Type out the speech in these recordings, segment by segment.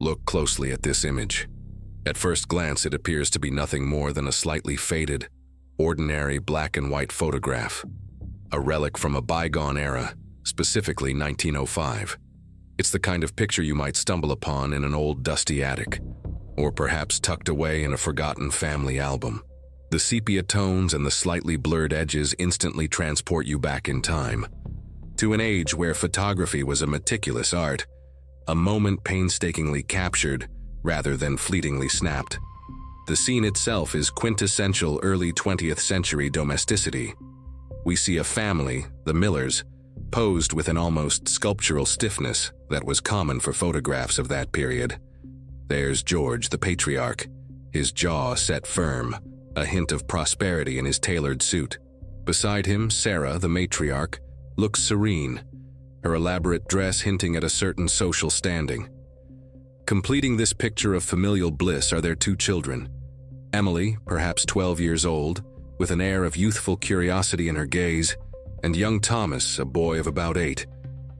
Look closely at this image. At first glance, it appears to be nothing more than a slightly faded, ordinary black and white photograph, a relic from a bygone era, specifically 1905. It's the kind of picture you might stumble upon in an old dusty attic, or perhaps tucked away in a forgotten family album. The sepia tones and the slightly blurred edges instantly transport you back in time, to an age where photography was a meticulous art, a moment painstakingly captured rather than fleetingly snapped. The scene itself is quintessential early 20th century domesticity. We see a family, the Millers, posed with an almost sculptural stiffness that was common for photographs of that period. There's George, the patriarch, his jaw set firm, a hint of prosperity in his tailored suit. Beside him, Sarah, the matriarch, looks serene, her elaborate dress hinting at a certain social standing. Completing this picture of familial bliss are their two children. Emily, perhaps 12 years old, with an air of youthful curiosity in her gaze, and young Thomas, a boy of about 8,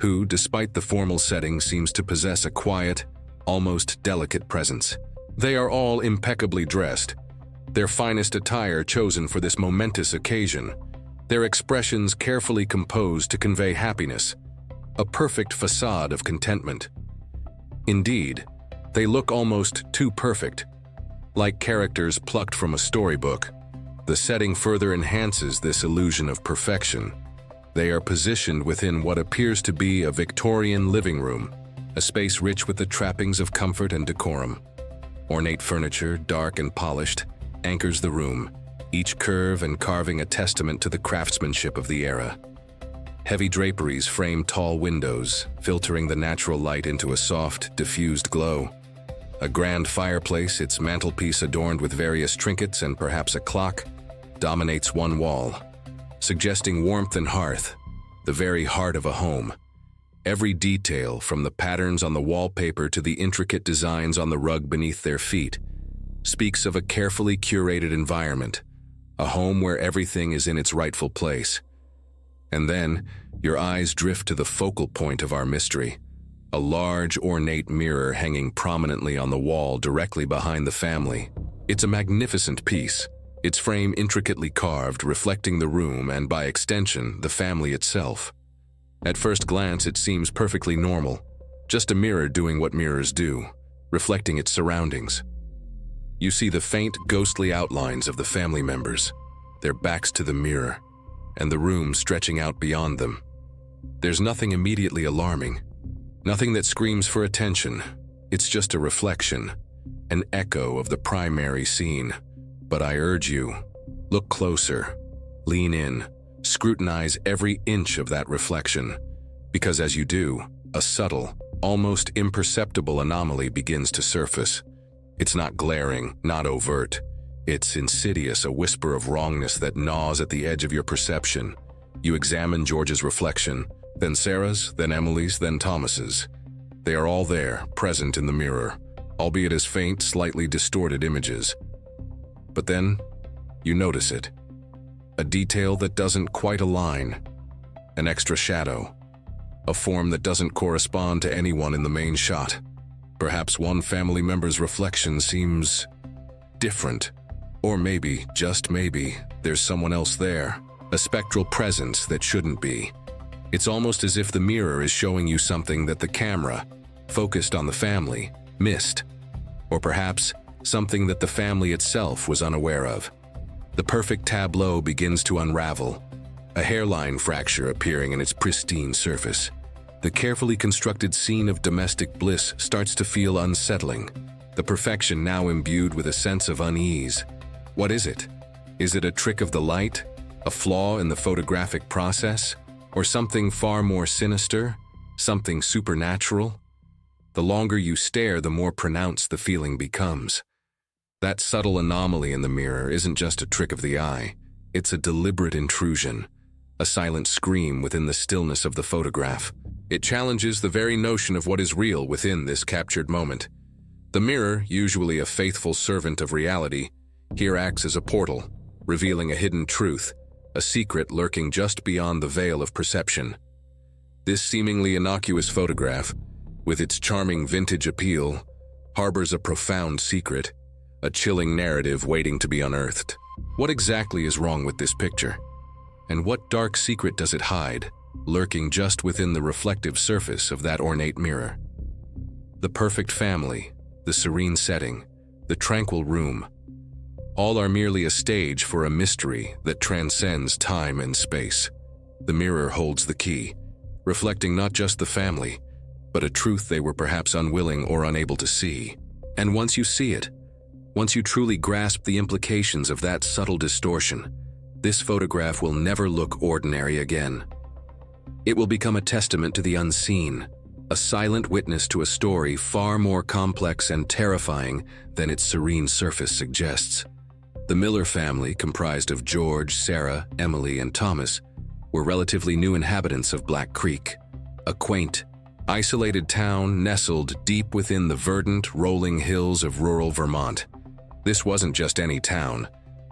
who, despite the formal setting, seems to possess a quiet, almost delicate presence. They are all impeccably dressed, their finest attire chosen for this momentous occasion, their expressions carefully composed to convey happiness, a perfect facade of contentment. Indeed, they look almost too perfect, like characters plucked from a storybook. The setting further enhances this illusion of perfection. They are positioned within what appears to be a Victorian living room, a space rich with the trappings of comfort and decorum. Ornate furniture, dark and polished, anchors the room, each curve and carving a testament to the craftsmanship of the era. Heavy draperies frame tall windows, filtering the natural light into a soft, diffused glow. A grand fireplace, its mantelpiece adorned with various trinkets and perhaps a clock, dominates one wall, suggesting warmth and hearth, the very heart of a home. Every detail, from the patterns on the wallpaper to the intricate designs on the rug beneath their feet, speaks of a carefully curated environment, a home where everything is in its rightful place. And then, your eyes drift to the focal point of our mystery, a large, ornate mirror hanging prominently on the wall directly behind the family. It's a magnificent piece, its frame intricately carved, reflecting the room and, by extension, the family itself. At first glance, it seems perfectly normal, just a mirror doing what mirrors do, reflecting its surroundings. You see the faint, ghostly outlines of the family members, their backs to the mirror, and the room stretching out beyond them. There's nothing immediately alarming, nothing that screams for attention. It's just a reflection, an echo of the primary scene. But I urge you, look closer, lean in, scrutinize every inch of that reflection, because as you do, a subtle, almost imperceptible anomaly begins to surface. It's not glaring, not overt. It's insidious, a whisper of wrongness that gnaws at the edge of your perception. You examine George's reflection, then Sarah's, then Emily's, then Thomas's. They are all there, present in the mirror, albeit as faint, slightly distorted images. But then, you notice it. A detail that doesn't quite align. An extra shadow. A form that doesn't correspond to anyone in the main shot. Perhaps one family member's reflection seems different. Or maybe, just maybe, there's someone else there. A spectral presence that shouldn't be. It's almost as if the mirror is showing you something that the camera, focused on the family, missed. Or perhaps something that the family itself was unaware of. The perfect tableau begins to unravel, a hairline fracture appearing in its pristine surface. The carefully constructed scene of domestic bliss starts to feel unsettling, the perfection now imbued with a sense of unease. What is it? Is it a trick of the light, a flaw in the photographic process, or something far more sinister, something supernatural? The longer you stare, the more pronounced the feeling becomes. That subtle anomaly in the mirror isn't just a trick of the eye, it's a deliberate intrusion, a silent scream within the stillness of the photograph. It challenges the very notion of what is real within this captured moment. The mirror, usually a faithful servant of reality, here acts as a portal, revealing a hidden truth, a secret lurking just beyond the veil of perception. This seemingly innocuous photograph, with its charming vintage appeal, harbors a profound secret, a chilling narrative waiting to be unearthed. What exactly is wrong with this picture? And what dark secret does it hide, lurking just within the reflective surface of that ornate mirror? The perfect family, the serene setting, the tranquil room, all are merely a stage for a mystery that transcends time and space. The mirror holds the key, reflecting not just the family, but a truth they were perhaps unwilling or unable to see. And once you see it, once you truly grasp the implications of that subtle distortion, this photograph will never look ordinary again. It will become a testament to the unseen, a silent witness to a story far more complex and terrifying than its serene surface suggests. The Miller family, comprised of George, Sarah, Emily, and Thomas, were relatively new inhabitants of Black Creek, a quaint, isolated town nestled deep within the verdant, rolling hills of rural Vermont. This wasn't just any town.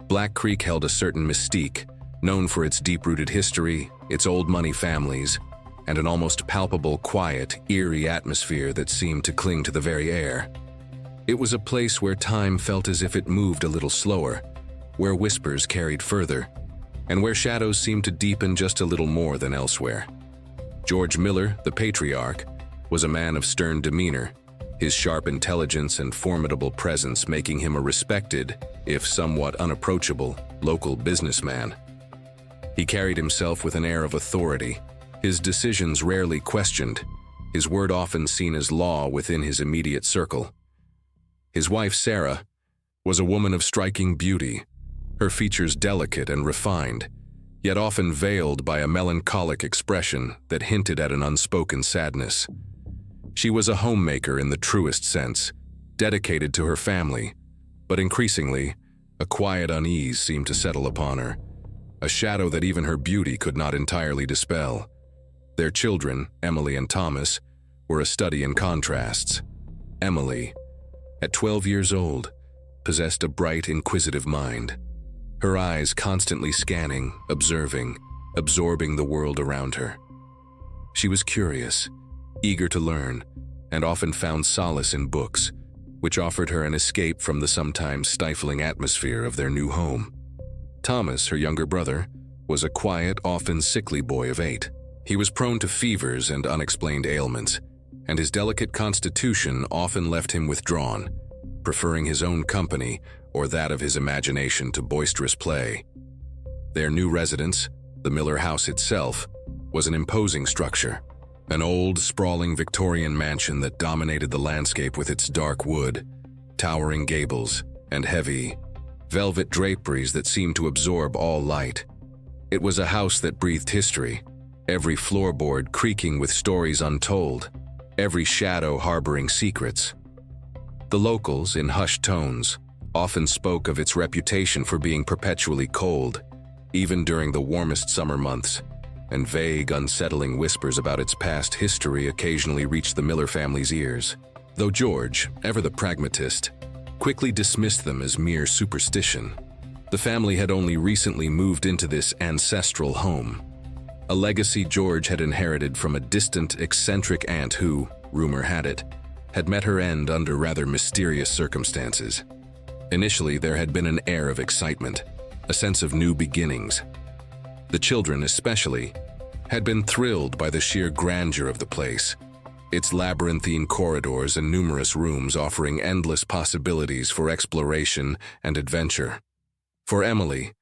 Black Creek held a certain mystique, known for its deep-rooted history, its old money families, and an almost palpable, quiet, eerie atmosphere that seemed to cling to the very air. It was a place where time felt as if it moved a little slower, where whispers carried further, and where shadows seemed to deepen just a little more than elsewhere. George Miller, the patriarch, was a man of stern demeanor, his sharp intelligence and formidable presence making him a respected, if somewhat unapproachable, local businessman. He carried himself with an air of authority, his decisions rarely questioned, his word often seen as law within his immediate circle. His wife, Sarah, was a woman of striking beauty, her features delicate and refined, yet often veiled by a melancholic expression that hinted at an unspoken sadness. She was a homemaker in the truest sense, dedicated to her family, but increasingly, a quiet unease seemed to settle upon her, a shadow that even her beauty could not entirely dispel. Their children, Emily and Thomas, were a study in contrasts. Emily, at 12 years old, possessed a bright, inquisitive mind, her eyes constantly scanning, observing, absorbing the world around her. She was curious, eager to learn, and often found solace in books, which offered her an escape from the sometimes stifling atmosphere of their new home. Thomas, her younger brother, was a quiet, often sickly boy of 8. He was prone to fevers and unexplained ailments, and his delicate constitution often left him withdrawn, preferring his own company or that of his imagination to boisterous play. Their new residence, the Miller house itself, was an imposing structure, an old, sprawling Victorian mansion that dominated the landscape with its dark wood, towering gables, and heavy, velvet draperies that seemed to absorb all light. It was a house that breathed history, every floorboard creaking with stories untold, every shadow harboring secrets. The locals, in hushed tones, often spoke of its reputation for being perpetually cold, even during the warmest summer months, and vague, unsettling whispers about its past history occasionally reached the Miller family's ears. Though George, ever the pragmatist, quickly dismissed them as mere superstition, the family had only recently moved into this ancestral home, a legacy George had inherited from a distant, eccentric aunt who, rumor had it, had met her end under rather mysterious circumstances. Initially, there had been an air of excitement, a sense of new beginnings. The children, especially, had been thrilled by the sheer grandeur of the place, its labyrinthine corridors and numerous rooms offering endless possibilities for exploration and adventure. For Emily,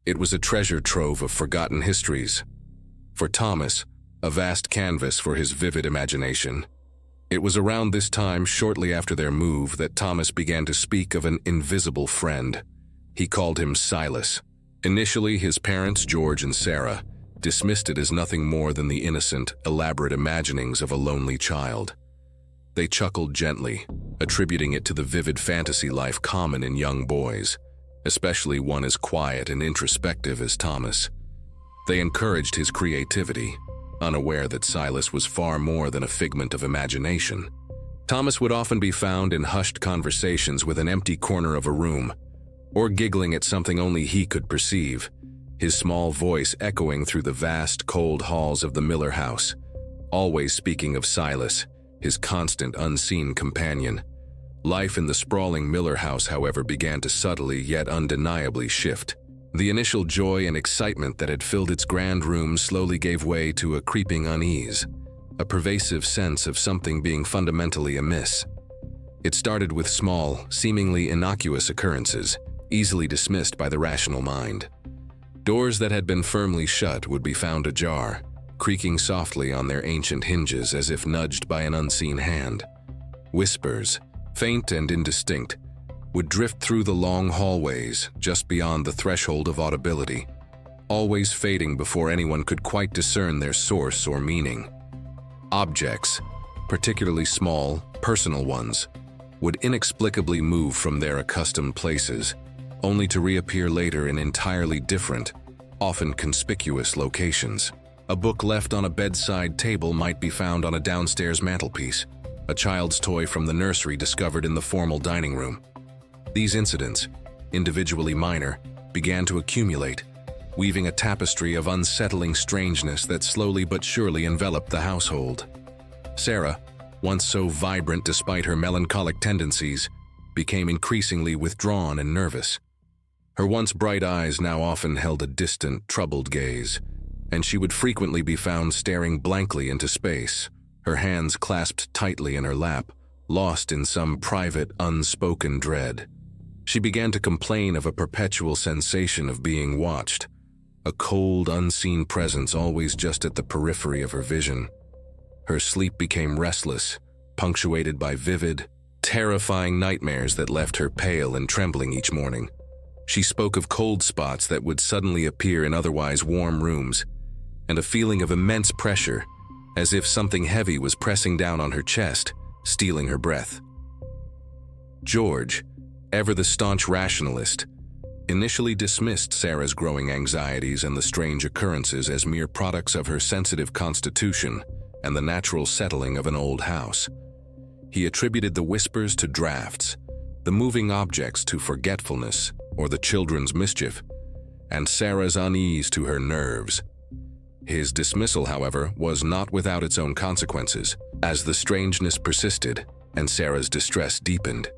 it was a treasure trove of forgotten histories. For Thomas, a vast canvas for his vivid imagination. It was around this time, shortly after their move, that Thomas began to speak of an invisible friend. He called him Silas. Initially, his parents, George and Sarah, dismissed it as nothing more than the innocent, elaborate imaginings of a lonely child. They chuckled gently, attributing it to the vivid fantasy life common in young boys, especially one as quiet and introspective as Thomas. They encouraged his creativity, unaware that Silas was far more than a figment of imagination. Thomas would often be found in hushed conversations with an empty corner of a room, or giggling at something only he could perceive, his small voice echoing through the vast, cold halls of the Miller house, always speaking of Silas, his constant, unseen companion, Life in the sprawling Miller house, however, began to subtly yet undeniably shift. The initial joy and excitement that had filled its grand room slowly gave way to a creeping unease, a pervasive sense of something being fundamentally amiss. It started with small, seemingly innocuous occurrences, easily dismissed by the rational mind. Doors that had been firmly shut would be found ajar, creaking softly on their ancient hinges as if nudged by an unseen hand. Whispers, faint and indistinct, would drift through the long hallways just beyond the threshold of audibility, always fading before anyone could quite discern their source or meaning. Objects, particularly small, personal ones, would inexplicably move from their accustomed places, only to reappear later in entirely different, often conspicuous locations. A book left on a bedside table might be found on a downstairs mantelpiece, a child's toy from the nursery discovered in the formal dining room. These incidents, individually minor, began to accumulate, weaving a tapestry of unsettling strangeness that slowly but surely enveloped the household. Sarah, once so vibrant despite her melancholic tendencies, became increasingly withdrawn and nervous. Her once bright eyes now often held a distant, troubled gaze, and she would frequently be found staring blankly into space, her hands clasped tightly in her lap, lost in some private, unspoken dread. She began to complain of a perpetual sensation of being watched, a cold, unseen presence always just at the periphery of her vision. Her sleep became restless, punctuated by vivid, terrifying nightmares that left her pale and trembling each morning. She spoke of cold spots that would suddenly appear in otherwise warm rooms, and a feeling of immense pressure, as if something heavy was pressing down on her chest, stealing her breath. George, ever the staunch rationalist, initially dismissed Sarah's growing anxieties and the strange occurrences as mere products of her sensitive constitution and the natural settling of an old house. He attributed the whispers to drafts, the moving objects to forgetfulness or the children's mischief, and Sarah's unease to her nerves. His dismissal, however, was not without its own consequences. As the strangeness persisted and Sarah's distress deepened,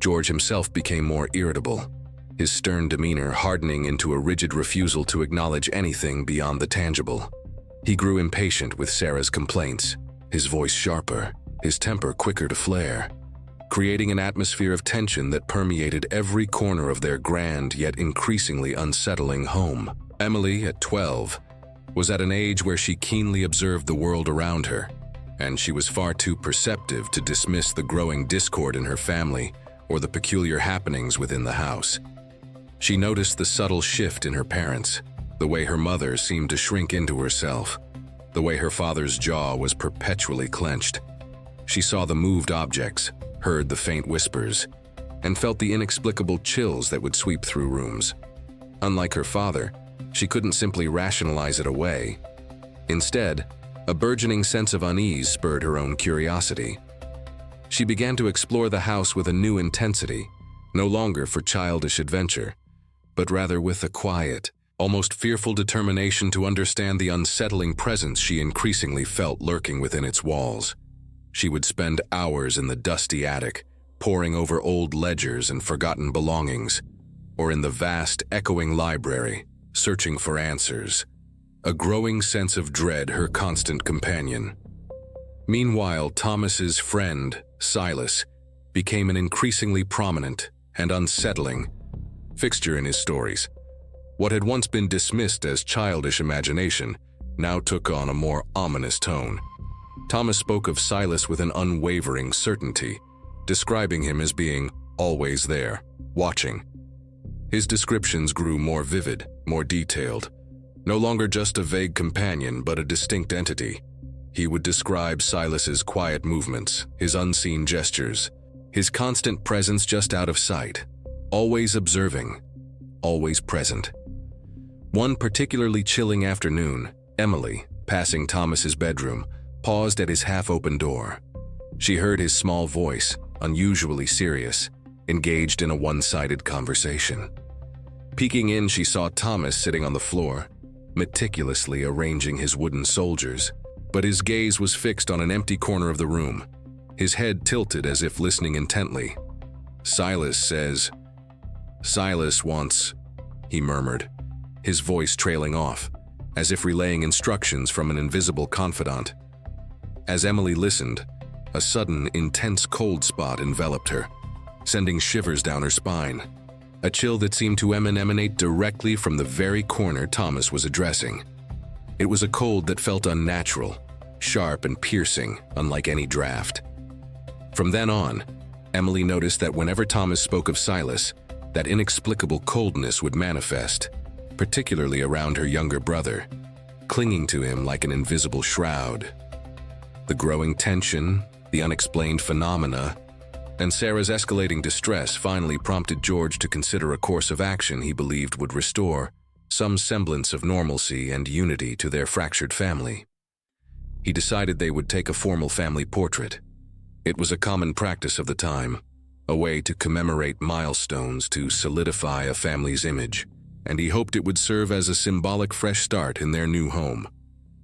George himself became more irritable, his stern demeanor hardening into a rigid refusal to acknowledge anything beyond the tangible. He grew impatient with Sarah's complaints, his voice sharper, his temper quicker to flare, creating an atmosphere of tension that permeated every corner of their grand yet increasingly unsettling home. Emily, at 12, was at an age where she keenly observed the world around her, and she was far too perceptive to dismiss the growing discord in her family or the peculiar happenings within the house. She noticed the subtle shift in her parents, the way her mother seemed to shrink into herself, the way her father's jaw was perpetually clenched. She saw the moved objects, heard the faint whispers, and felt the inexplicable chills that would sweep through rooms. Unlike her father, she couldn't simply rationalize it away. Instead, a burgeoning sense of unease spurred her own curiosity. She began to explore the house with a new intensity, no longer for childish adventure, but rather with a quiet, almost fearful determination to understand the unsettling presence she increasingly felt lurking within its walls. She would spend hours in the dusty attic, poring over old ledgers and forgotten belongings, or in the vast, echoing library, searching for answers, a growing sense of dread her constant companion. Meanwhile, Thomas's friend, Silas, became an increasingly prominent and unsettling fixture in his stories. What had once been dismissed as childish imagination now took on a more ominous tone. Thomas spoke of Silas with an unwavering certainty, describing him as being always there, watching. His descriptions grew more vivid, more detailed, no longer just a vague companion but a distinct entity. He would describe Silas's quiet movements, his unseen gestures, his constant presence just out of sight, always observing, always present. One particularly chilling afternoon, Emily, passing Thomas's bedroom, paused at his half-open door. She heard his small voice, unusually serious, engaged in a one-sided conversation. Peeking in, she saw Thomas sitting on the floor, meticulously arranging his wooden soldiers, but his gaze was fixed on an empty corner of the room. his head tilted as if listening intently. "Silas says... Silas wants..." he murmured, his voice trailing off, as if relaying instructions from an invisible confidant. As Emily listened, a sudden, intense cold spot enveloped her, sending shivers down her spine, a chill that seemed to emanate directly from the very corner Thomas was addressing. It was a cold that felt unnatural, sharp and piercing, unlike any draft. From then on, Emily noticed that whenever Thomas spoke of Silas, that inexplicable coldness would manifest, particularly around her younger brother, clinging to him like an invisible shroud. The growing tension, the unexplained phenomena, and Sarah's escalating distress finally prompted George to consider a course of action he believed would restore some semblance of normalcy and unity to their fractured family. He decided they would take a formal family portrait. It was a common practice of the time, a way to commemorate milestones to solidify a family's image, and he hoped it would serve as a symbolic fresh start in their new home.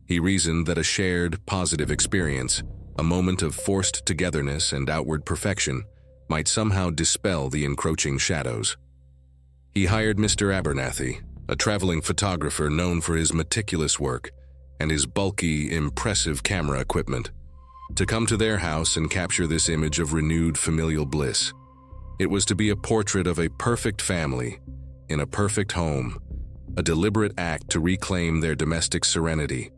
He reasoned that a shared, positive experience, a moment of forced togetherness and outward perfection, might somehow dispel the encroaching shadows. He hired Mr. Abernathy, a traveling photographer known for his meticulous work and his bulky, impressive camera equipment, to come to their house and capture this image of renewed familial bliss. It was to be a portrait of a perfect family, in a perfect home, a deliberate act to reclaim their domestic serenity,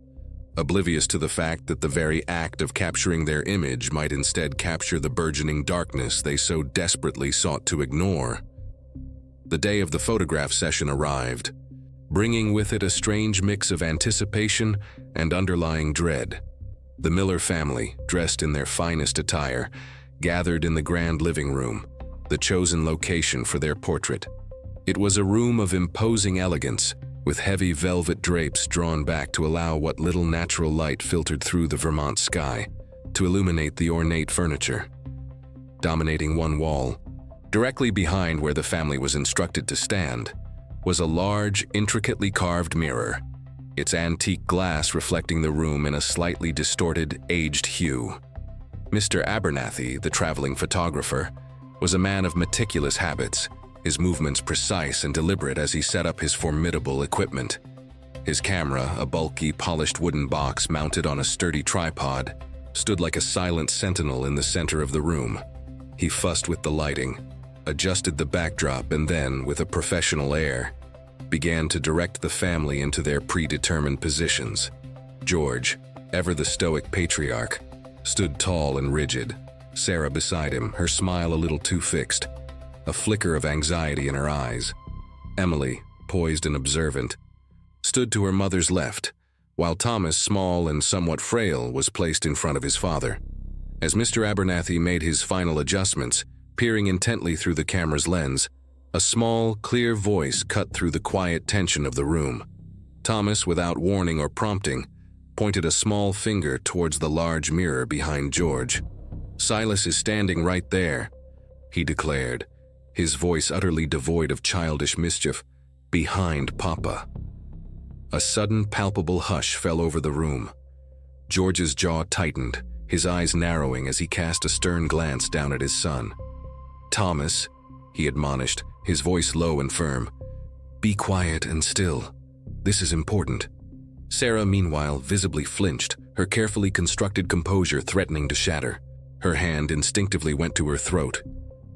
oblivious to the fact that the very act of capturing their image might instead capture the burgeoning darkness they so desperately sought to ignore. The day of the photograph session arrived, bringing with it a strange mix of anticipation and underlying dread. The Miller family, dressed in their finest attire, gathered in the grand living room, the chosen location for their portrait. It was a room of imposing elegance, with heavy velvet drapes drawn back to allow what little natural light filtered through the Vermont sky to illuminate the ornate furniture. Dominating one wall, directly behind where the family was instructed to stand, was a large, intricately carved mirror, its antique glass reflecting the room in a slightly distorted, aged hue. Mr. Abernathy, the traveling photographer, was a man of meticulous habits, his movements precise and deliberate as he set up his formidable equipment. His camera, a bulky, polished wooden box mounted on a sturdy tripod, stood like a silent sentinel in the center of the room. He fussed with the lighting, adjusted the backdrop, and then, with a professional air, began to direct the family into their predetermined positions. George, ever the stoic patriarch, stood tall and rigid, Sarah beside him, her smile a little too fixed, a flicker of anxiety in her eyes. Emily, poised and observant, stood to her mother's left, while Thomas, small and somewhat frail, was placed in front of his father. As Mr. Abernathy made his final adjustments, peering intently through the camera's lens, a small, clear voice cut through the quiet tension of the room. Thomas, without warning or prompting, pointed a small finger towards the large mirror behind George. "Silas is standing right there," he declared, his voice utterly devoid of childish mischief, "behind Papa." A sudden, palpable hush fell over the room. George's jaw tightened, his eyes narrowing as he cast a stern glance down at his son. "Thomas," he admonished, his voice low and firm, "be quiet and still. This is important." Sarah, meanwhile, visibly flinched, her carefully constructed composure threatening to shatter. Her hand instinctively went to her throat,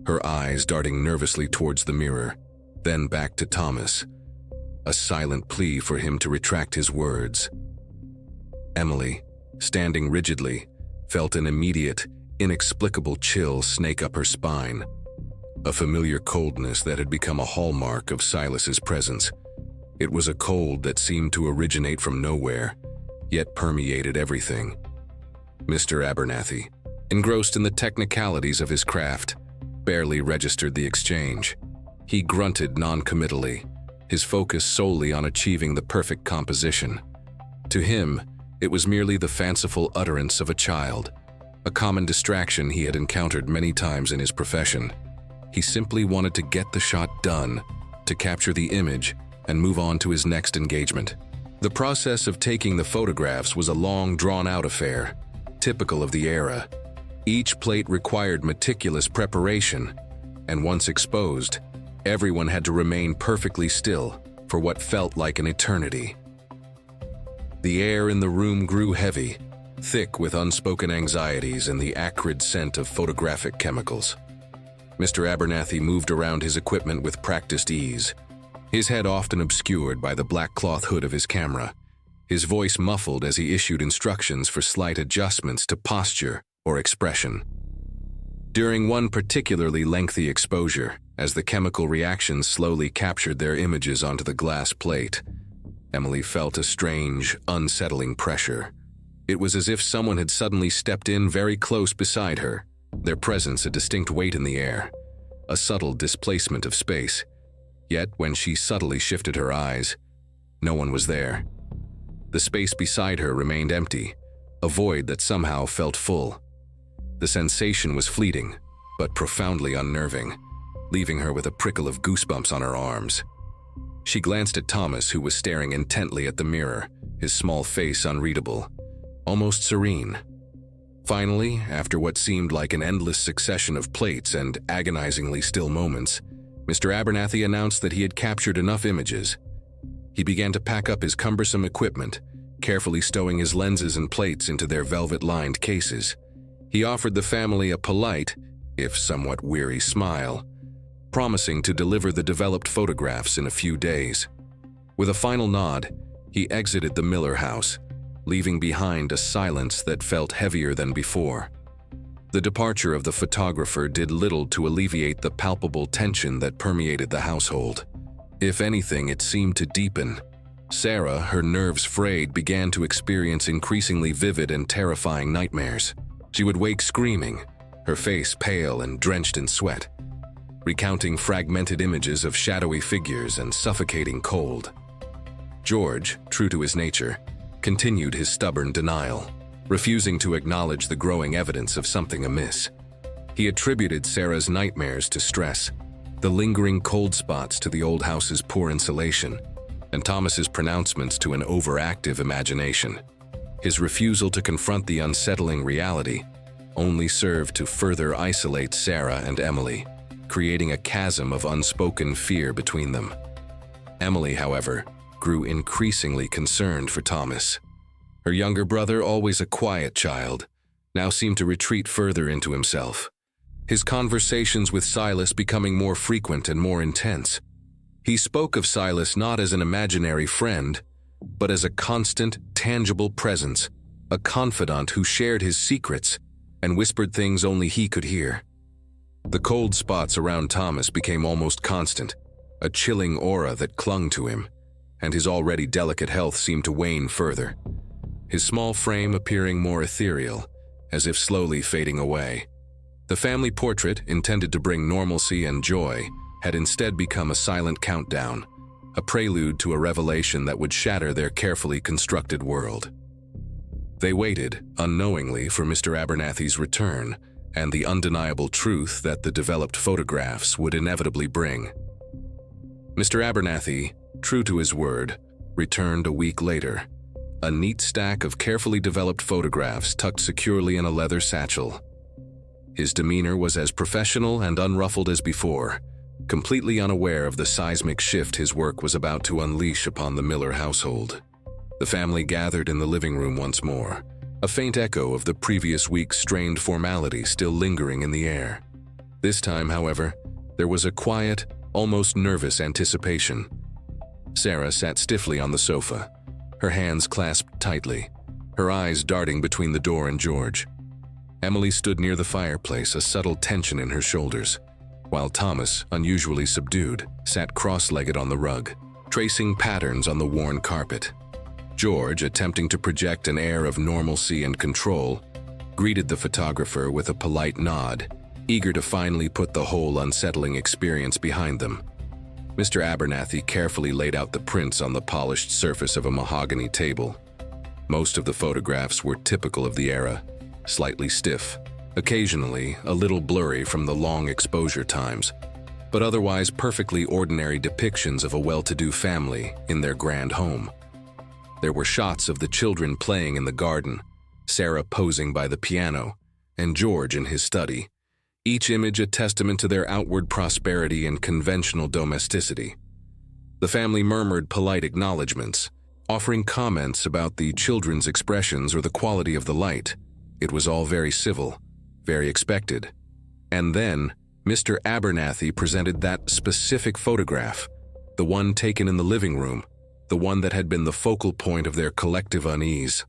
her eyes darting nervously towards the mirror, then back to Thomas, a silent plea for him to retract his words. Emily, standing rigidly, felt an immediate, inexplicable chill snake up her spine, a familiar coldness that had become a hallmark of Silas's presence. It was a cold that seemed to originate from nowhere, yet permeated everything. Mr. Abernathy, engrossed in the technicalities of his craft, barely registered the exchange. He grunted non-committally, his focus solely on achieving the perfect composition. To him, it was merely the fanciful utterance of a child, a common distraction he had encountered many times in his profession. He simply wanted to get the shot done, to capture the image, and move on to his next engagement. The process of taking the photographs was a long, drawn-out affair, typical of the era. Each plate required meticulous preparation, and once exposed, everyone had to remain perfectly still for what felt like an eternity. The air in the room grew heavy, thick with unspoken anxieties and the acrid scent of photographic chemicals. Mr. Abernathy moved around his equipment with practiced ease, his head often obscured by the black cloth hood of his camera, his voice muffled as he issued instructions for slight adjustments to posture or expression. During one particularly lengthy exposure, as the chemical reactions slowly captured their images onto the glass plate, Emily felt a strange, unsettling pressure. It was as if someone had suddenly stepped in very close beside her, their presence a distinct weight in the air, a subtle displacement of space. Yet, when she subtly shifted her eyes, no one was there. The space beside her remained empty, a void that somehow felt full. The sensation was fleeting, but profoundly unnerving, leaving her with a prickle of goosebumps on her arms. She glanced at Thomas, who was staring intently at the mirror, his small face unreadable, almost serene. Finally, after what seemed like an endless succession of plates and agonizingly still moments, Mr. Abernathy announced that he had captured enough images. He began to pack up his cumbersome equipment, carefully stowing his lenses and plates into their velvet-lined cases. He offered the family a polite, if somewhat weary smile, promising to deliver the developed photographs in a few days. With a final nod, he exited the Miller house, leaving behind a silence that felt heavier than before. The departure of the photographer did little to alleviate the palpable tension that permeated the household. If anything, it seemed to deepen. Sarah, her nerves frayed, began to experience increasingly vivid and terrifying nightmares. She would wake screaming, her face pale and drenched in sweat, recounting fragmented images of shadowy figures and suffocating cold. George, true to his nature, continued his stubborn denial, refusing to acknowledge the growing evidence of something amiss. He attributed Sarah's nightmares to stress, the lingering cold spots to the old house's poor insulation, and Thomas's pronouncements to an overactive imagination. His refusal to confront the unsettling reality only served to further isolate Sarah and Emily, creating a chasm of unspoken fear between them. Emily, however, grew increasingly concerned for Thomas. Her younger brother, always a quiet child, now seemed to retreat further into himself, his conversations with Silas becoming more frequent and more intense. He spoke of Silas not as an imaginary friend, but as a constant, tangible presence, a confidant who shared his secrets and whispered things only he could hear. The cold spots around Thomas became almost constant, a chilling aura that clung to him, and his already delicate health seemed to wane further, his small frame appearing more ethereal, as if slowly fading away. The family portrait, intended to bring normalcy and joy, had instead become a silent countdown, a prelude to a revelation that would shatter their carefully constructed world. They waited, unknowingly, for Mr. Abernathy's return and the undeniable truth that the developed photographs would inevitably bring. Mr. Abernathy, true to his word, returned a week later, a neat stack of carefully developed photographs tucked securely in a leather satchel. His demeanor was as professional and unruffled as before, completely unaware of the seismic shift his work was about to unleash upon the Miller household. The family gathered in the living room once more, a faint echo of the previous week's strained formality still lingering in the air. This time, however, there was a quiet, almost nervous anticipation. Sarah sat stiffly on the sofa, her hands clasped tightly, her eyes darting between the door and George. Emily stood near the fireplace, a subtle tension in her shoulders, while Thomas, unusually subdued, sat cross-legged on the rug, tracing patterns on the worn carpet. George, attempting to project an air of normalcy and control, greeted the photographer with a polite nod, eager to finally put the whole unsettling experience behind them. Mr. Abernathy carefully laid out the prints on the polished surface of a mahogany table. Most of the photographs were typical of the era, slightly stiff, occasionally a little blurry from the long exposure times, but otherwise perfectly ordinary depictions of a well-to-do family in their grand home. There were shots of the children playing in the garden, Sarah posing by the piano, and George in his study, each image a testament to their outward prosperity and conventional domesticity. The family murmured polite acknowledgments, offering comments about the children's expressions or the quality of the light. It was all very civil, very expected. And then, Mr. Abernathy presented that specific photograph, the one taken in the living room, the one that had been the focal point of their collective unease,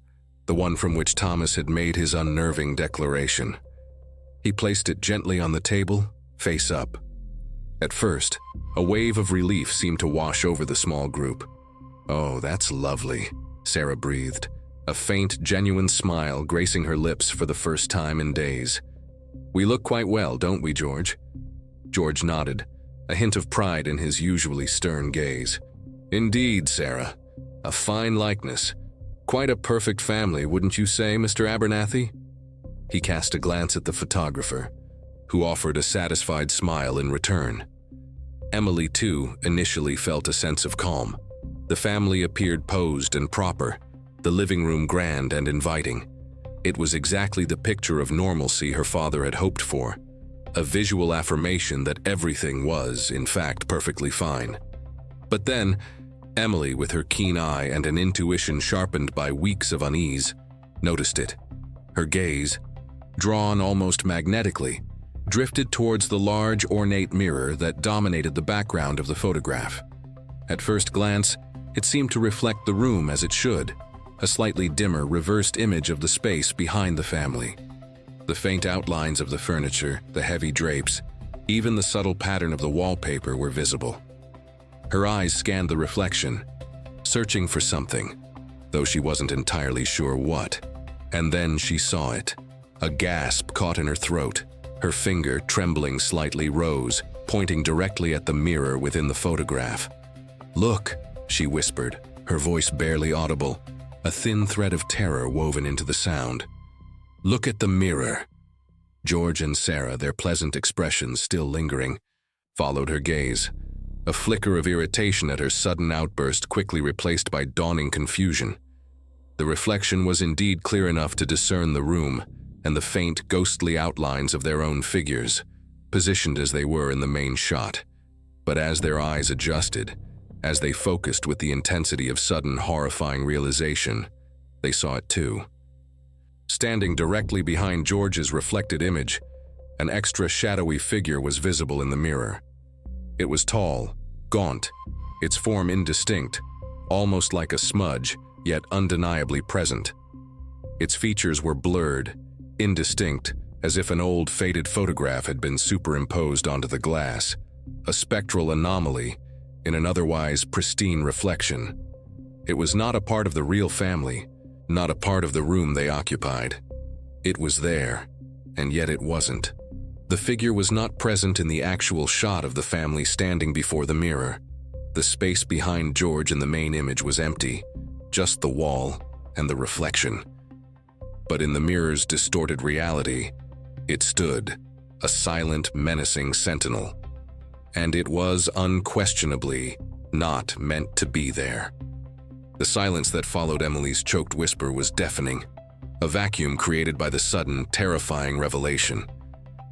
the one from which Thomas had made his unnerving declaration. He placed it gently on the table, face up. At first, a wave of relief seemed to wash over the small group. "Oh, that's lovely," Sarah breathed, a faint, genuine smile gracing her lips for the first time in days. "We look quite well, don't we, George?" George nodded, a hint of pride in his usually stern gaze. "Indeed, Sarah. A fine likeness. Quite a perfect family, wouldn't you say, Mr. Abernathy?" He cast a glance at the photographer, who offered a satisfied smile in return. Emily, too, initially felt a sense of calm. The family appeared posed and proper, the living room grand and inviting. It was exactly the picture of normalcy her father had hoped for, a visual affirmation that everything was, in fact, perfectly fine. But then, Emily, with her keen eye and an intuition sharpened by weeks of unease, noticed it. Her gaze, drawn almost magnetically, drifted towards the large, ornate mirror that dominated the background of the photograph. At first glance, it seemed to reflect the room as it should, a slightly dimmer, reversed image of the space behind the family. The faint outlines of the furniture, the heavy drapes, even the subtle pattern of the wallpaper were visible. Her eyes scanned the reflection, searching for something, though she wasn't entirely sure what. And then she saw it. A gasp caught in her throat. Her finger, trembling slightly, rose, pointing directly at the mirror within the photograph. "Look," she whispered, her voice barely audible, a thin thread of terror woven into the sound. "Look at the mirror." George and Sarah, their pleasant expressions still lingering, followed her gaze. A flicker of irritation at her sudden outburst quickly replaced by dawning confusion. The reflection was indeed clear enough to discern the room and the faint, ghostly outlines of their own figures, positioned as they were in the main shot. But as their eyes adjusted, as they focused with the intensity of sudden, horrifying realization, they saw it too. Standing directly behind George's reflected image, an extra shadowy figure was visible in the mirror. It was tall, gaunt, its form indistinct, almost like a smudge, yet undeniably present. Its features were blurred, indistinct, as if an old, faded photograph had been superimposed onto the glass, a spectral anomaly in an otherwise pristine reflection. It was not a part of the real family, not a part of the room they occupied. It was there, and yet it wasn't. The figure was not present in the actual shot of the family standing before the mirror. The space behind George in the main image was empty, just the wall and the reflection. But in the mirror's distorted reality, it stood, a silent, menacing sentinel. And it was unquestionably not meant to be there. The silence that followed Emily's choked whisper was deafening, a vacuum created by the sudden, terrifying revelation.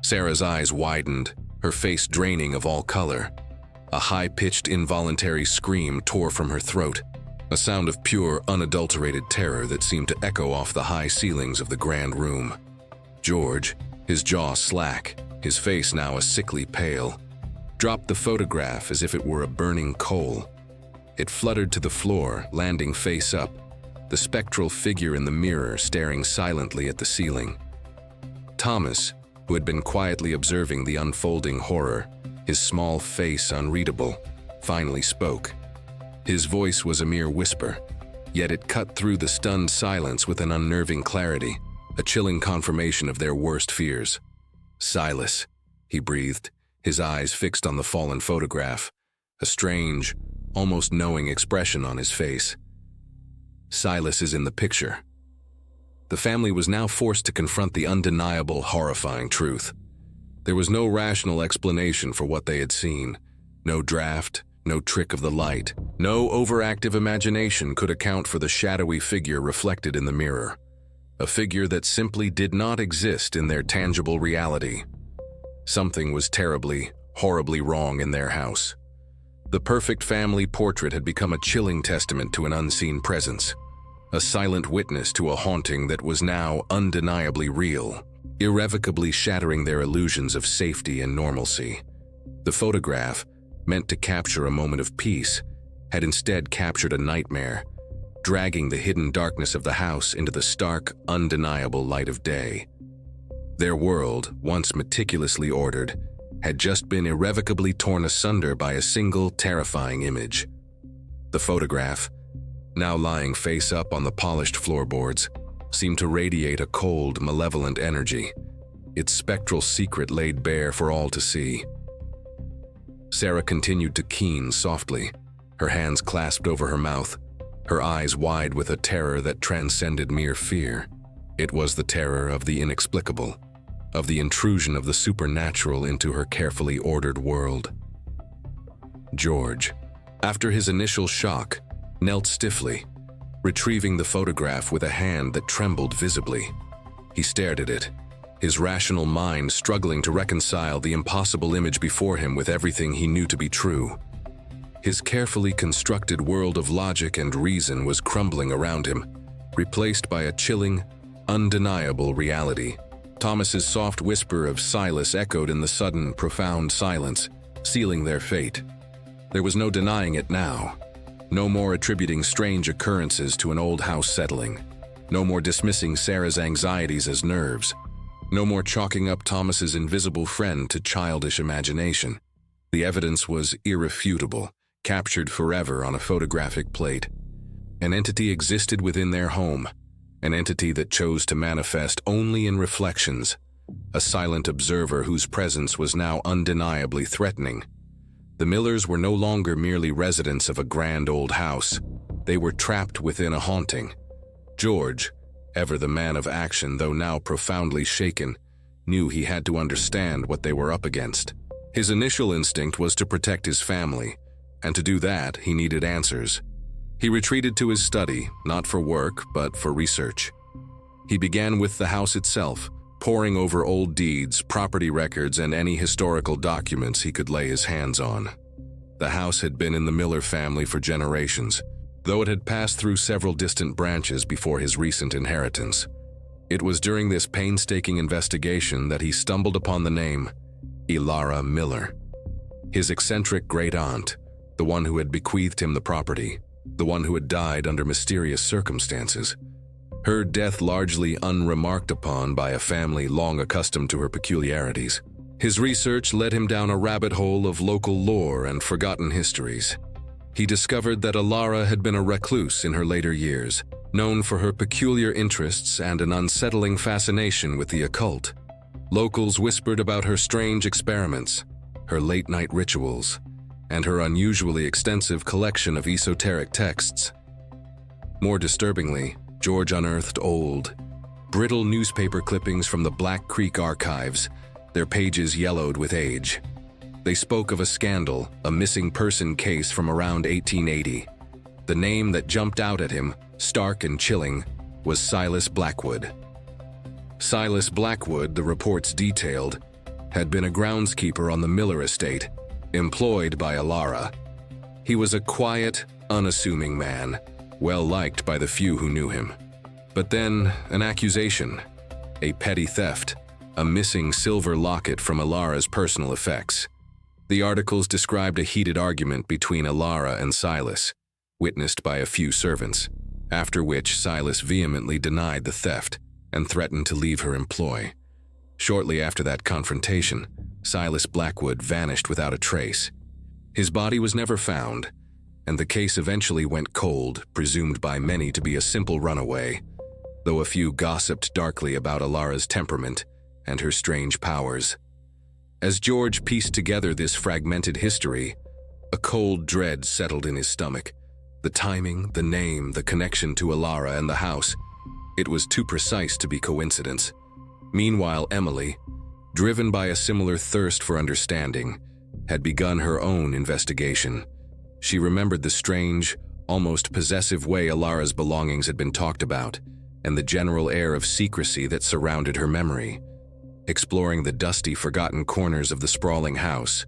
Sarah's eyes widened, her face draining of all color. A high-pitched, involuntary scream tore from her throat, a sound of pure, unadulterated terror that seemed to echo off the high ceilings of the grand room. George, his jaw slack, his face now a sickly pale, dropped the photograph as if it were a burning coal. It fluttered to the floor, landing face up, the spectral figure in the mirror staring silently at the ceiling. Thomas, who had been quietly observing the unfolding horror, his small face unreadable, finally spoke. His voice was a mere whisper, yet it cut through the stunned silence with an unnerving clarity, a chilling confirmation of their worst fears. "Silas," he breathed, his eyes fixed on the fallen photograph, a strange, almost knowing expression on his face. "Silas is in the picture." The family was now forced to confront the undeniable, horrifying truth. There was no rational explanation for what they had seen. No draft, no trick of the light, no overactive imagination could account for the shadowy figure reflected in the mirror. a figure that simply did not exist in their tangible reality. Something was terribly, horribly wrong in their house. The perfect family portrait had become a chilling testament to an unseen presence, a silent witness to a haunting that was now undeniably real, irrevocably shattering their illusions of safety and normalcy. The photograph, meant to capture a moment of peace, had instead captured a nightmare, dragging the hidden darkness of the house into the stark, undeniable light of day. Their world, once meticulously ordered, had just been irrevocably torn asunder by a single terrifying image. The photograph, now lying face up on the polished floorboards, seemed to radiate a cold, malevolent energy, its spectral secret laid bare for all to see. Sarah continued to keen softly, her hands clasped over her mouth, her eyes wide with a terror that transcended mere fear. It was the terror of the inexplicable, of the intrusion of the supernatural into her carefully ordered world. George, after his initial shock, knelt stiffly, retrieving the photograph with a hand that trembled visibly. He stared at it, his rational mind struggling to reconcile the impossible image before him with everything he knew to be true. His carefully constructed world of logic and reason was crumbling around him, replaced by a chilling, undeniable reality. Thomas's soft whisper of Silas echoed in the sudden, profound silence, sealing their fate. There was no denying it now. No more attributing strange occurrences to an old house settling. No more dismissing Sarah's anxieties as nerves. No more chalking up Thomas's invisible friend to childish imagination. The evidence was irrefutable, captured forever on a photographic plate. An entity existed within their home, an entity that chose to manifest only in reflections, a silent observer whose presence was now undeniably threatening. The Millers were no longer merely residents of a grand old house. They were trapped within a haunting. George, ever the man of action though now profoundly shaken, knew he had to understand what they were up against. His initial instinct was to protect his family, and to do that he needed answers. He retreated to his study, not for work, but for research. He began with the house itself, poring over old deeds, property records, and any historical documents he could lay his hands on. The house had been in the Miller family for generations, though it had passed through several distant branches before his recent inheritance. It was during this painstaking investigation that he stumbled upon the name Elara Miller. His eccentric great-aunt, the one who had bequeathed him the property, the one who had died under mysterious circumstances. Her death largely unremarked upon by a family long accustomed to her peculiarities. His research led him down a rabbit hole of local lore and forgotten histories. He discovered that Elara had been a recluse in her later years, known for her peculiar interests and an unsettling fascination with the occult. Locals whispered about her strange experiments, her late-night rituals, and her unusually extensive collection of esoteric texts. More disturbingly, George unearthed old, brittle newspaper clippings from the Black Creek archives, their pages yellowed with age. They spoke of a scandal, a missing person case from around 1880. The name that jumped out at him, stark and chilling, was Silas Blackwood. Silas Blackwood, the reports detailed, had been a groundskeeper on the Miller estate, employed by Elara. He was a quiet, unassuming man, well-liked by the few who knew him. But then, an accusation, a petty theft, a missing silver locket from Elara's personal effects. The articles described a heated argument between Elara and Silas, witnessed by a few servants, after which Silas vehemently denied the theft and threatened to leave her employ. Shortly after that confrontation, Silas Blackwood vanished without a trace. His body was never found, and the case eventually went cold, presumed by many to be a simple runaway, though a few gossiped darkly about Elara's temperament and her strange powers. As George pieced together this fragmented history, a cold dread settled in his stomach. The timing, the name, the connection to Elara and the house. It was too precise to be coincidence. Meanwhile, Emily, driven by a similar thirst for understanding, had begun her own investigation. She remembered the strange, almost possessive way Elara's belongings had been talked about, and the general air of secrecy that surrounded her memory. Exploring the dusty, forgotten corners of the sprawling house,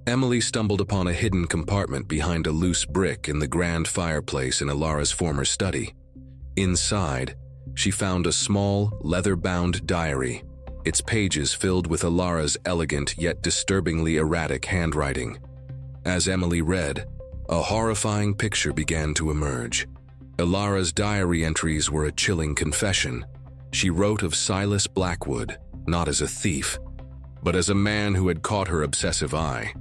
Emily stumbled upon a hidden compartment behind a loose brick in the grand fireplace in Alara's former study. Inside, she found a small, leather-bound diary, its pages filled with Alara's elegant yet disturbingly erratic handwriting. As Emily read, a horrifying picture began to emerge. Alara's diary entries were a chilling confession. She wrote of Silas Blackwood, not as a thief, but as a man who had caught her obsessive eye.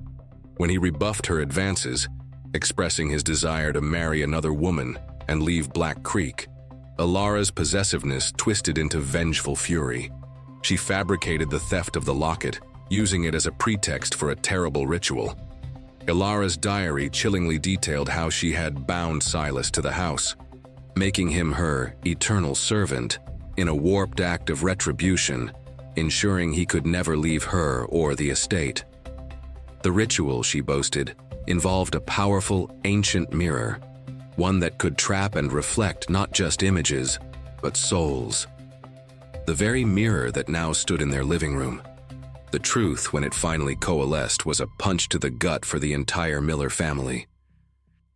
When he rebuffed her advances, expressing his desire to marry another woman and leave Black Creek, Alara's possessiveness twisted into vengeful fury. She fabricated the theft of the locket, using it as a pretext for a terrible ritual. Alara's diary chillingly detailed how she had bound Silas to the house, making him her eternal servant in a warped act of retribution, ensuring he could never leave her or the estate. The ritual, she boasted, involved a powerful, ancient mirror, one that could trap and reflect not just images, but souls. The very mirror that now stood in their living room. The truth, when it finally coalesced, was a punch to the gut for the entire Miller family.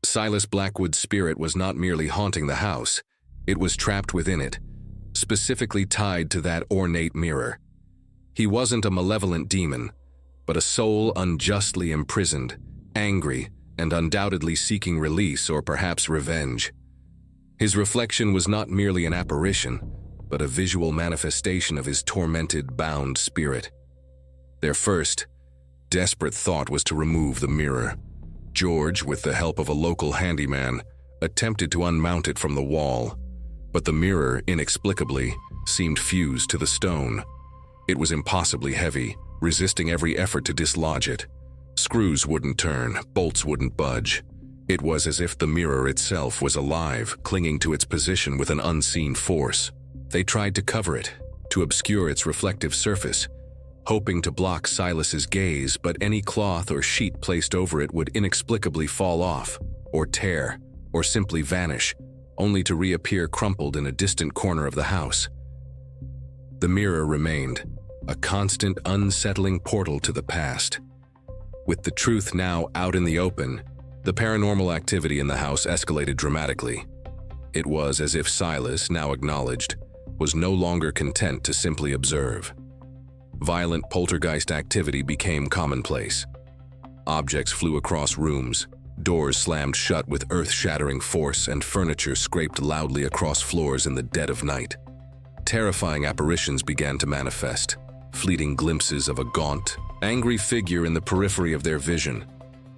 Silas Blackwood's spirit was not merely haunting the house, it was trapped within it, specifically tied to that ornate mirror. He wasn't a malevolent demon, but a soul unjustly imprisoned, angry, and undoubtedly seeking release or perhaps revenge. His reflection was not merely an apparition, but a visual manifestation of his tormented, bound spirit. Their first, desperate thought was to remove the mirror. George, with the help of a local handyman, attempted to unmount it from the wall, but the mirror, inexplicably, seemed fused to the stone. It was impossibly heavy, resisting every effort to dislodge it. Screws wouldn't turn, bolts wouldn't budge. It was as if the mirror itself was alive, clinging to its position with an unseen force. They tried to cover it, to obscure its reflective surface, hoping to block Silas's gaze, but any cloth or sheet placed over it would inexplicably fall off, or tear, or simply vanish, only to reappear crumpled in a distant corner of the house. The mirror remained, a constant, unsettling portal to the past. With the truth now out in the open, the paranormal activity in the house escalated dramatically. It was as if Silas, now acknowledged, was no longer content to simply observe. Violent poltergeist activity became commonplace. Objects flew across rooms, doors slammed shut with earth-shattering force, and furniture scraped loudly across floors in the dead of night. Terrifying apparitions began to manifest, fleeting glimpses of a gaunt, angry figure in the periphery of their vision,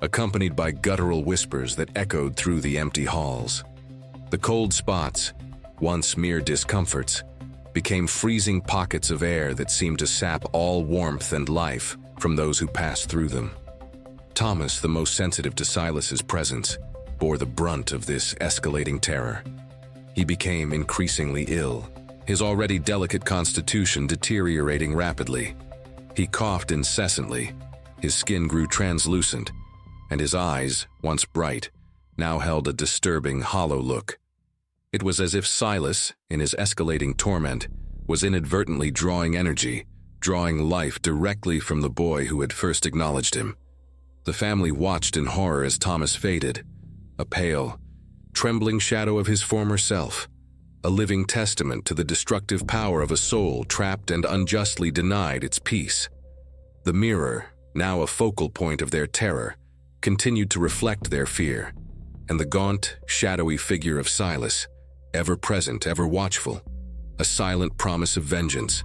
accompanied by guttural whispers that echoed through the empty halls. The cold spots, once mere discomforts, became freezing pockets of air that seemed to sap all warmth and life from those who passed through them. Thomas, the most sensitive to Silas's presence, bore the brunt of this escalating terror. He became increasingly ill, his already delicate constitution deteriorating rapidly. He coughed incessantly, his skin grew translucent, and his eyes, once bright, now held a disturbing, hollow look. It was as if Silas, in his escalating torment, was inadvertently drawing energy, drawing life directly from the boy who had first acknowledged him. The family watched in horror as Thomas faded, a pale, trembling shadow of his former self, a living testament to the destructive power of a soul trapped and unjustly denied its peace. The mirror, now a focal point of their terror, continued to reflect their fear, and the gaunt, shadowy figure of Silas, ever present, ever watchful, a silent promise of vengeance.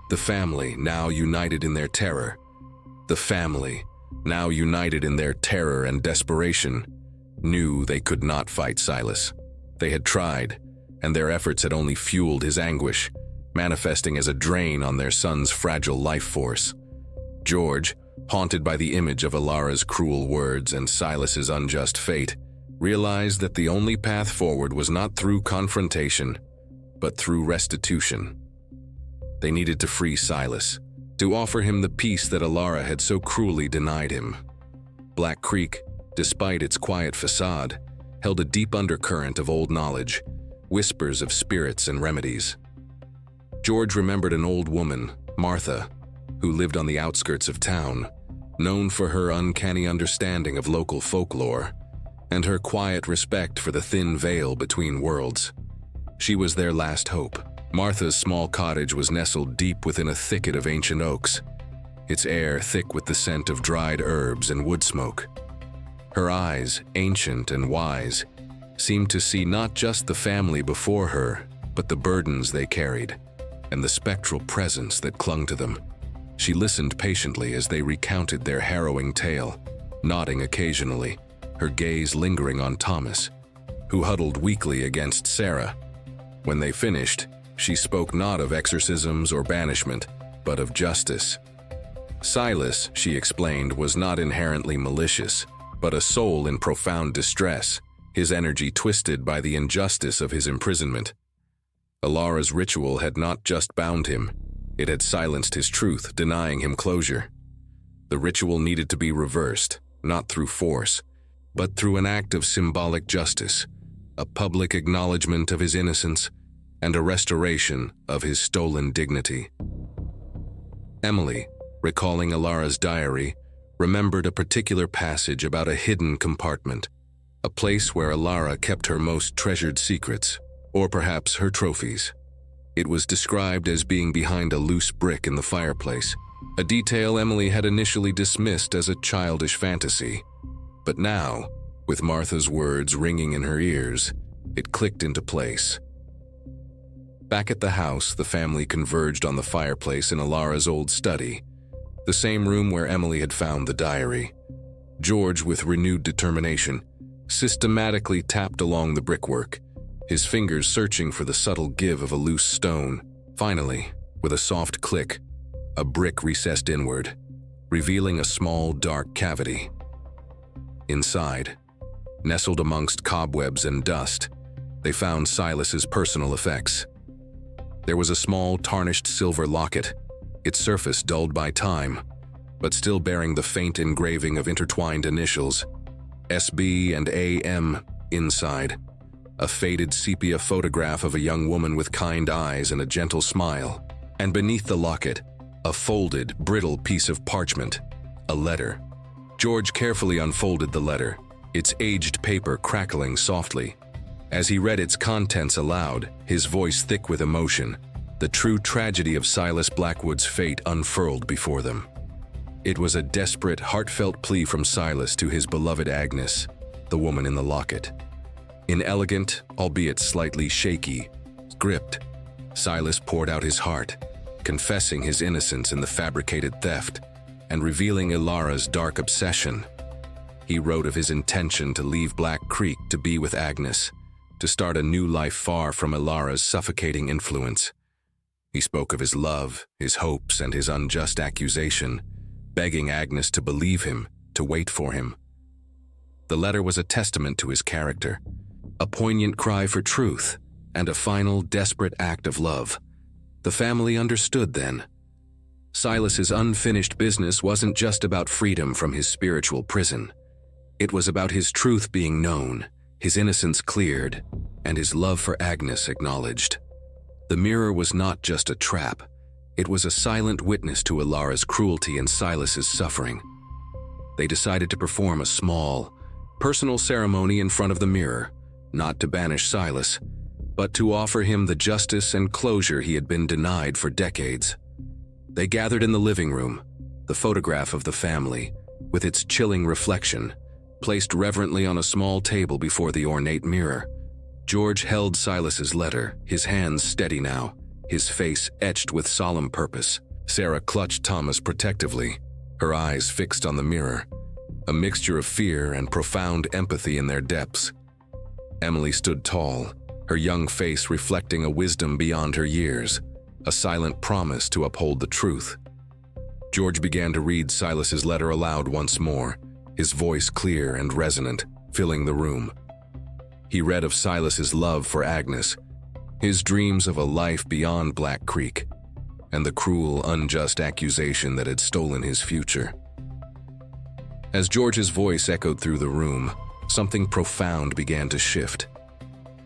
The family, now united in their terror. The family, now united in their terror and desperation, knew they could not fight Silas. They had tried, and their efforts had only fueled his anguish, manifesting as a drain on their son's fragile life force. George, haunted by the image of Alara's cruel words and Silas's unjust fate, realized that the only path forward was not through confrontation, but through restitution. They needed to free Silas, to offer him the peace that Alara had so cruelly denied him. Black Creek, despite its quiet facade, held a deep undercurrent of old knowledge, whispers of spirits and remedies. George remembered an old woman, Martha, who lived on the outskirts of town, known for her uncanny understanding of local folklore and her quiet respect for the thin veil between worlds. She was their last hope. Martha's small cottage was nestled deep within a thicket of ancient oaks, its air thick with the scent of dried herbs and wood smoke. Her eyes, ancient and wise, seemed to see not just the family before her, but the burdens they carried, and the spectral presence that clung to them. She listened patiently as they recounted their harrowing tale, nodding occasionally, her gaze lingering on Thomas, who huddled weakly against Sarah. When they finished, she spoke not of exorcisms or banishment, but of justice. Silas, she explained, was not inherently malicious, but a soul in profound distress, his energy twisted by the injustice of his imprisonment. Alara's ritual had not just bound him, it had silenced his truth, denying him closure. The ritual needed to be reversed, not through force, but through an act of symbolic justice, a public acknowledgement of his innocence, and a restoration of his stolen dignity. Emily, recalling Alara's diary, remembered a particular passage about a hidden compartment, a place where Alara kept her most treasured secrets, or perhaps her trophies. It was described as being behind a loose brick in the fireplace, a detail Emily had initially dismissed as a childish fantasy. But now, with Martha's words ringing in her ears, it clicked into place. Back at the house, the family converged on the fireplace in Alara's old study, the same room where Emily had found the diary. George, with renewed determination, systematically tapped along the brickwork, his fingers searching for the subtle give of a loose stone. Finally, with a soft click, a brick recessed inward, revealing a small, dark cavity. Inside, nestled amongst cobwebs and dust, they found Silas's personal effects. There was a small, tarnished silver locket, its surface dulled by time, but still bearing the faint engraving of intertwined initials, SB and AM, inside. A faded sepia photograph of a young woman with kind eyes and a gentle smile, and beneath the locket, a folded, brittle piece of parchment, a letter. George carefully unfolded the letter, its aged paper crackling softly. As he read its contents aloud, his voice thick with emotion, the true tragedy of Silas Blackwood's fate unfurled before them. It was a desperate, heartfelt plea from Silas to his beloved Agnes, the woman in the locket. In elegant, albeit slightly shaky, script, Silas poured out his heart, confessing his innocence in the fabricated theft and revealing Alara's dark obsession. He wrote of his intention to leave Black Creek to be with Agnes, to start a new life far from Alara's suffocating influence. He spoke of his love, his hopes, and his unjust accusation, begging Agnes to believe him, to wait for him. The letter was a testament to his character, a poignant cry for truth, and a final, desperate act of love. The family understood then. Silas's unfinished business wasn't just about freedom from his spiritual prison. It was about his truth being known, his innocence cleared, and his love for Agnes acknowledged. The mirror was not just a trap. It was a silent witness to Alara's cruelty and Silas's suffering. They decided to perform a small, personal ceremony in front of the mirror, not to banish Silas, but to offer him the justice and closure he had been denied for decades. They gathered in the living room, the photograph of the family, with its chilling reflection, placed reverently on a small table before the ornate mirror. George held Silas's letter, his hands steady now, his face etched with solemn purpose. Sarah clutched Thomas protectively, her eyes fixed on the mirror, a mixture of fear and profound empathy in their depths. Emily stood tall, her young face reflecting a wisdom beyond her years, a silent promise to uphold the truth. George began to read Silas's letter aloud once more, his voice clear and resonant, filling the room. He read of Silas's love for Agnes, his dreams of a life beyond Black Creek, and the cruel, unjust accusation that had stolen his future. As George's voice echoed through the room, something profound began to shift.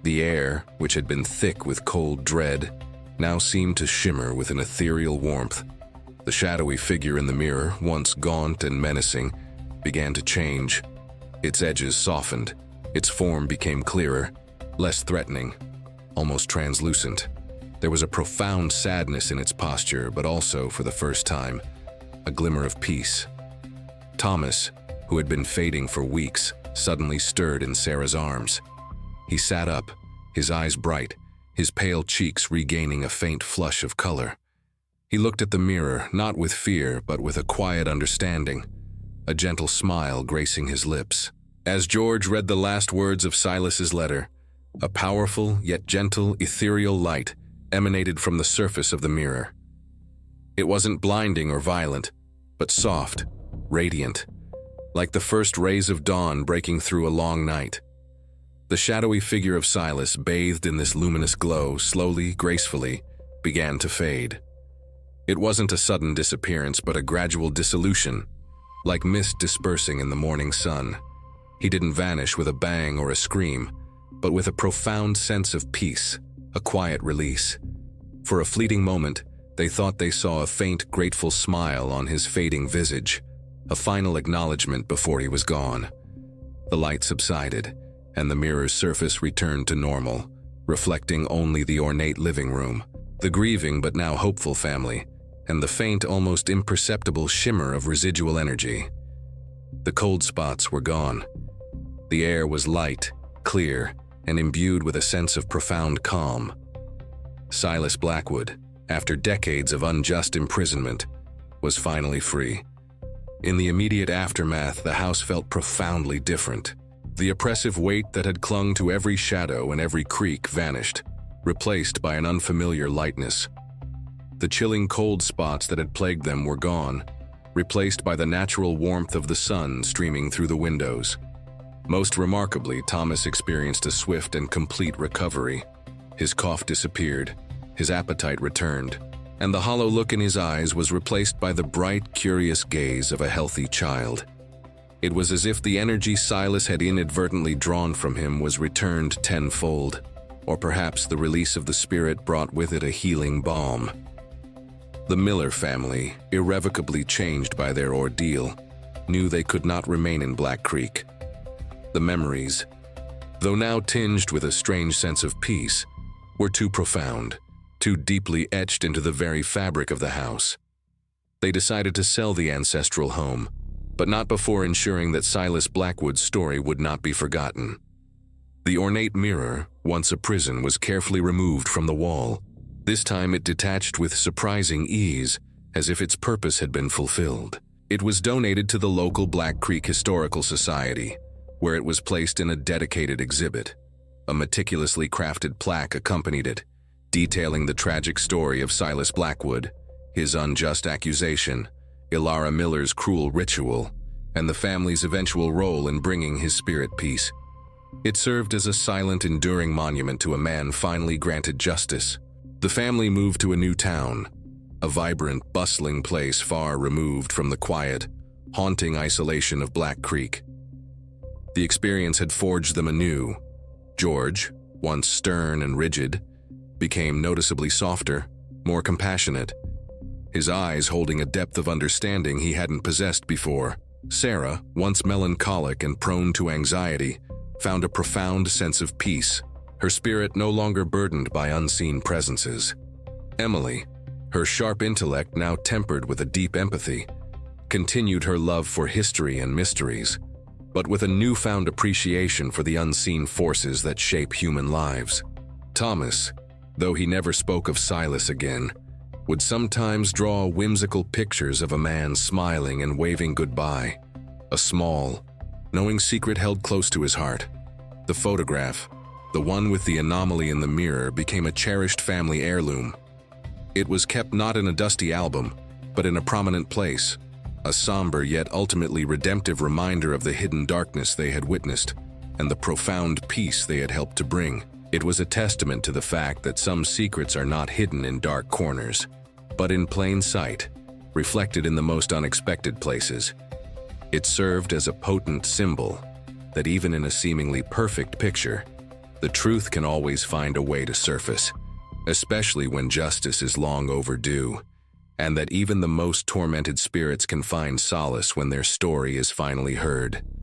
The air, which had been thick with cold dread, now seemed to shimmer with an ethereal warmth. The shadowy figure in the mirror, once gaunt and menacing, began to change. Its edges softened, its form became clearer, less threatening, almost translucent. There was a profound sadness in its posture, but also, for the first time, a glimmer of peace. Thomas, who had been fading for weeks, suddenly stirred in Sarah's arms. He sat up, his eyes bright, his pale cheeks regaining a faint flush of color. He looked at the mirror, not with fear, but with a quiet understanding, a gentle smile gracing his lips. As George read the last words of Silas's letter, a powerful yet gentle ethereal light emanated from the surface of the mirror. It wasn't blinding or violent, but soft, radiant, like the first rays of dawn breaking through a long night. The shadowy figure of Silas, bathed in this luminous glow, slowly, gracefully, began to fade. It wasn't a sudden disappearance, but a gradual dissolution, like mist dispersing in the morning sun. He didn't vanish with a bang or a scream, but with a profound sense of peace, a quiet release. For a fleeting moment, they thought they saw a faint, grateful smile on his fading visage, a final acknowledgement before he was gone. The light subsided, and the mirror's surface returned to normal, reflecting only the ornate living room, the grieving but now hopeful family, and the faint, almost imperceptible shimmer of residual energy. The cold spots were gone. The air was light, clear, and imbued with a sense of profound calm. Silas Blackwood, after decades of unjust imprisonment, was finally free. In the immediate aftermath, the house felt profoundly different. The oppressive weight that had clung to every shadow and every creak vanished, replaced by an unfamiliar lightness. The chilling cold spots that had plagued them were gone, replaced by the natural warmth of the sun streaming through the windows. Most remarkably, Thomas experienced a swift and complete recovery. His cough disappeared, his appetite returned, and the hollow look in his eyes was replaced by the bright, curious gaze of a healthy child. It was as if the energy Silas had inadvertently drawn from him was returned tenfold, or perhaps the release of the spirit brought with it a healing balm. The Miller family, irrevocably changed by their ordeal, knew they could not remain in Black Creek. The memories, though now tinged with a strange sense of peace, were too profound, too deeply etched into the very fabric of the house. They decided to sell the ancestral home, but not before ensuring that Silas Blackwood's story would not be forgotten. The ornate mirror, once a prison, was carefully removed from the wall. This time it detached with surprising ease, as if its purpose had been fulfilled. It was donated to the local Black Creek Historical Society, where it was placed in a dedicated exhibit. A meticulously crafted plaque accompanied it, detailing the tragic story of Silas Blackwood, his unjust accusation, Ilara Miller's cruel ritual, and the family's eventual role in bringing his spirit peace. It served as a silent, enduring monument to a man finally granted justice. The family moved to a new town, a vibrant, bustling place far removed from the quiet, haunting isolation of Black Creek. The experience had forged them anew. George, once stern and rigid, became noticeably softer, more compassionate, his eyes holding a depth of understanding he hadn't possessed before. Sarah, once melancholic and prone to anxiety, found a profound sense of peace, her spirit no longer burdened by unseen presences. Emily, her sharp intellect now tempered with a deep empathy, continued her love for history and mysteries, but with a newfound appreciation for the unseen forces that shape human lives. Thomas, though he never spoke of Silas again, would sometimes draw whimsical pictures of a man smiling and waving goodbye, a small, knowing secret held close to his heart. The photograph, the one with the anomaly in the mirror, became a cherished family heirloom. It was kept not in a dusty album, but in a prominent place, a somber yet ultimately redemptive reminder of the hidden darkness they had witnessed and the profound peace they had helped to bring. It was a testament to the fact that some secrets are not hidden in dark corners, but in plain sight, reflected in the most unexpected places. It served as a potent symbol that even in a seemingly perfect picture, The truth can always find a way to surface, especially when justice is long overdue, and that even the most tormented spirits can find solace when their story is finally heard.